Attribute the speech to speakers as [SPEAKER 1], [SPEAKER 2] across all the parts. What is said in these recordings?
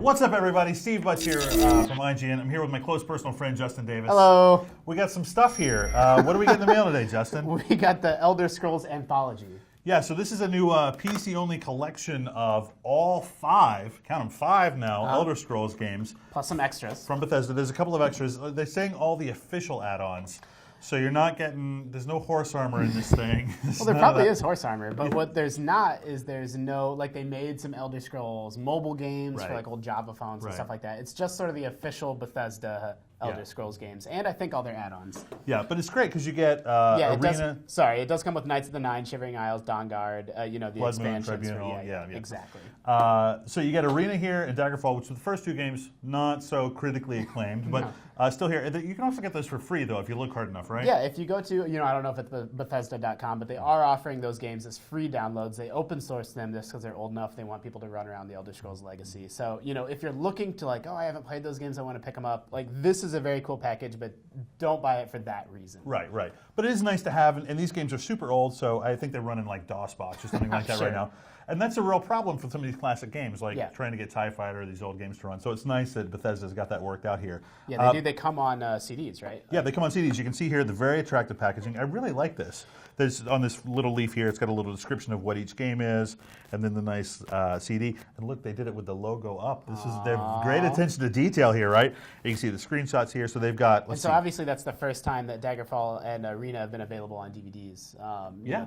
[SPEAKER 1] What's up, everybody? Steve Butts here from IGN. I'm here with my close personal friend, Justin Davis.
[SPEAKER 2] Hello.
[SPEAKER 1] We got some stuff here. What do we get in the mail today, Justin?
[SPEAKER 2] We got the Elder Scrolls Anthology.
[SPEAKER 1] Yeah, so this is a new PC-only collection of all five, count them, five now, Elder Scrolls games.
[SPEAKER 2] Plus some extras.
[SPEAKER 1] From Bethesda. There's a couple of extras. They're saying all the official add-ons. So you're not getting, there's no horse armor in this thing.
[SPEAKER 2] Well, there probably is horse armor, but what there's not is there's no, like they made some Elder Scrolls mobile games for like old Java phones and stuff like that. It's just sort of the official Bethesda Elder Scrolls games, and I think all their add-ons.
[SPEAKER 1] Yeah, but it's great because you get Arena.
[SPEAKER 2] It does come with Knights of the Nine, Shivering Isles, Dawnguard, the
[SPEAKER 1] Blood
[SPEAKER 2] expansions.
[SPEAKER 1] Moon, Tribunal, yeah,
[SPEAKER 2] exactly.
[SPEAKER 1] So you get Arena here and Daggerfall, which are the first two games not so critically acclaimed, but still here. You can also get those for free, though, if you look hard enough, right?
[SPEAKER 2] Yeah, if you go to, I don't know if it's Bethesda.com, but they are offering those games as free downloads. They open source them just because they're old enough. They want people to run around the Elder Scrolls Legacy. So, if you're looking to I haven't played those games, I want to pick them up, this is a very cool package, but don't buy it for that reason.
[SPEAKER 1] Right. But it is nice to have, and these games are super old, so I think they're running like DOSBox or something like that right now. And that's a real problem for some of these classic games, trying to get TIE Fighter or these old games to run. So it's nice that Bethesda's got that worked out here.
[SPEAKER 2] Yeah, they do. They come on CDs, right?
[SPEAKER 1] Yeah, they come on CDs. You can see here the very attractive packaging. I really like this. There's on this little leaf here, it's got a little description of what each game is, and then the nice CD. And look, they did it with the logo up. This is their great attention to detail here, right? You can see the screenshots here. So they've got.
[SPEAKER 2] So obviously that's the first time that Daggerfall and Arena have been available on DVDs.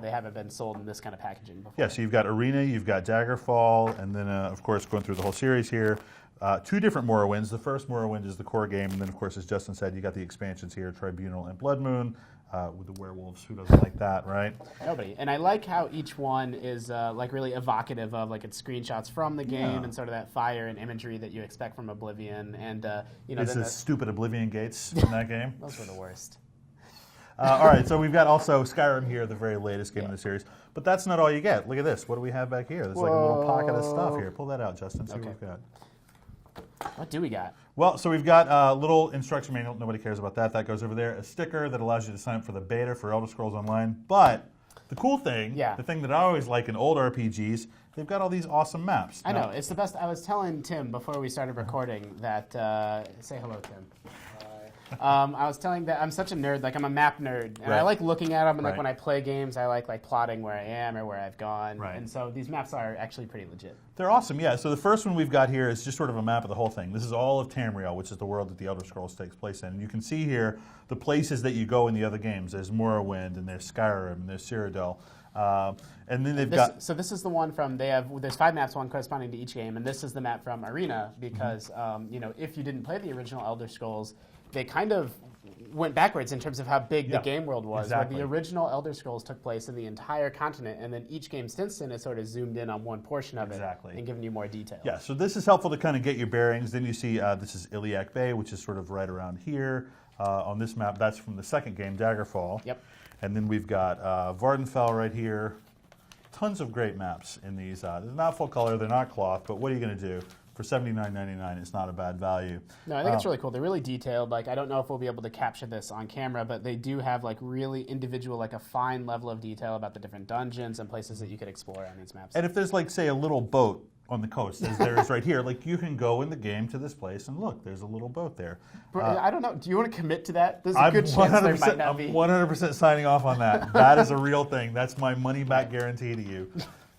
[SPEAKER 2] They haven't been sold in this kind of packaging before.
[SPEAKER 1] Yeah, so you've got Arena, you've got Daggerfall, and then of course going through the whole series here. Two different Morrowinds. The first Morrowind is the core game, and then of course, as Justin said, you got the expansions here, Tribunal and Blood Moon. With the werewolves, who doesn't like that, right?
[SPEAKER 2] Nobody. And I like how each one is really evocative of its screenshots from the game and sort of that fire and imagery that you expect from Oblivion. And
[SPEAKER 1] it's the stupid Oblivion gates in that game.
[SPEAKER 2] Those were the worst.
[SPEAKER 1] All right, so we've got also Skyrim here, the very latest game in the series. But that's not all you get. Look at this. What do we have back here? There's like a little pocket of stuff here. Pull that out, Justin. See what we've got.
[SPEAKER 2] What do we got?
[SPEAKER 1] Well, so we've got a little instruction manual. Nobody cares about that. That goes over there. A sticker that allows you to sign up for the beta for Elder Scrolls Online. But the cool thing, the thing that I always like in old RPGs, they've got all these awesome maps.
[SPEAKER 2] I know. It's the best. I was telling Tim before we started recording that, say hello, Tim. I was telling that I'm such a nerd, I'm a map nerd, and I like looking at them, and when I play games, I like plotting where I am or where I've gone, and so these maps are actually pretty legit.
[SPEAKER 1] They're awesome, yeah. So the first one we've got here is just sort of a map of the whole thing. This is all of Tamriel, which is the world that the Elder Scrolls takes place in. And you can see here the places that you go in the other games. There's Morrowind, and there's Skyrim, and there's Cyrodiil. And then they've got...
[SPEAKER 2] So this is the one from, there's 5 maps, one corresponding to each game, and this is the map from Arena, because, if you didn't play the original Elder Scrolls, they kind of went backwards in terms of how big the game world was.
[SPEAKER 1] Exactly.
[SPEAKER 2] Where the original Elder Scrolls took place in the entire continent, and then each game since then has sort of zoomed in on one portion of it and given you more detail.
[SPEAKER 1] Yeah, so this is helpful to kind of get your bearings. Then you see this is Iliac Bay, which is sort of right around here. On this map, that's from the second game, Daggerfall.
[SPEAKER 2] Yep.
[SPEAKER 1] And then we've got Vardenfell right here. Tons of great maps in these. They're not full color, they're not cloth, but what are you going to do? For $79.99, it's not a bad value.
[SPEAKER 2] No, I think it's really cool. They're really detailed. I don't know if we'll be able to capture this on camera, but they do have really individual, a fine level of detail about the different dungeons and places that you could explore on these maps.
[SPEAKER 1] And if there's say a little boat on the coast, as there is right here, you can go in the game to this place and look, there's a little boat there.
[SPEAKER 2] I don't know. Do you want to commit to that? There's a good chance there might not be.
[SPEAKER 1] I'm 100% signing off on that. That is a real thing. That's my money back guarantee to you.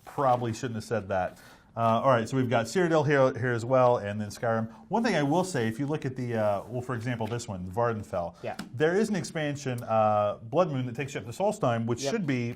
[SPEAKER 1] Probably shouldn't have said that. All right, so we've got Cyrodiil here as well, and then Skyrim. One thing I will say, if you look at the, for example, this one, Vardenfell, there is an expansion, Blood Moon, that takes you up to Solstheim, which should be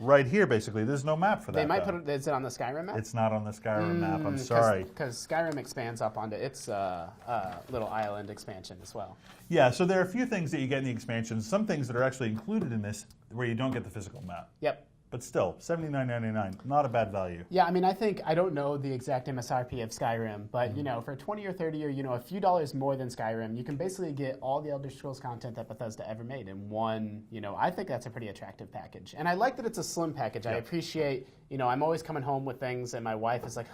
[SPEAKER 1] right here, basically. There's no map for that.
[SPEAKER 2] They might put it, is it on the Skyrim map?
[SPEAKER 1] It's not on the Skyrim map, I'm sorry.
[SPEAKER 2] Because Skyrim expands up onto its little island expansion as well.
[SPEAKER 1] Yeah, so there are a few things that you get in the expansions, some things that are actually included in this where you don't get the physical map.
[SPEAKER 2] Yep.
[SPEAKER 1] But still, $79.99, not a bad value.
[SPEAKER 2] Yeah, I don't know the exact MSRP of Skyrim, but for 20 or 30 or a few dollars more than Skyrim, you can basically get all the Elder Scrolls content that Bethesda ever made in one. I think that's a pretty attractive package, and I like that it's a slim package. I appreciate. I'm always coming home with things, and my wife is like.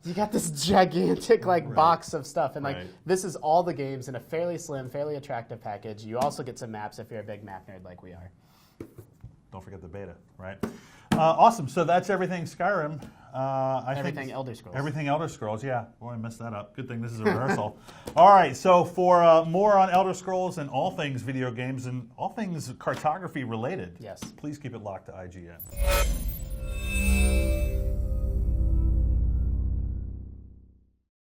[SPEAKER 2] You got this gigantic box of stuff, and this is all the games in a fairly slim, fairly attractive package. You also get some maps if you're a big map nerd like we are.
[SPEAKER 1] Don't forget the beta, right? Awesome. So that's everything Skyrim.
[SPEAKER 2] Everything Elder Scrolls.
[SPEAKER 1] Everything Elder Scrolls, yeah. Boy, I messed that up. Good thing this is a rehearsal. All right, so for more on Elder Scrolls and all things video games and all things cartography related,
[SPEAKER 2] yes,
[SPEAKER 1] please keep it locked to IGN.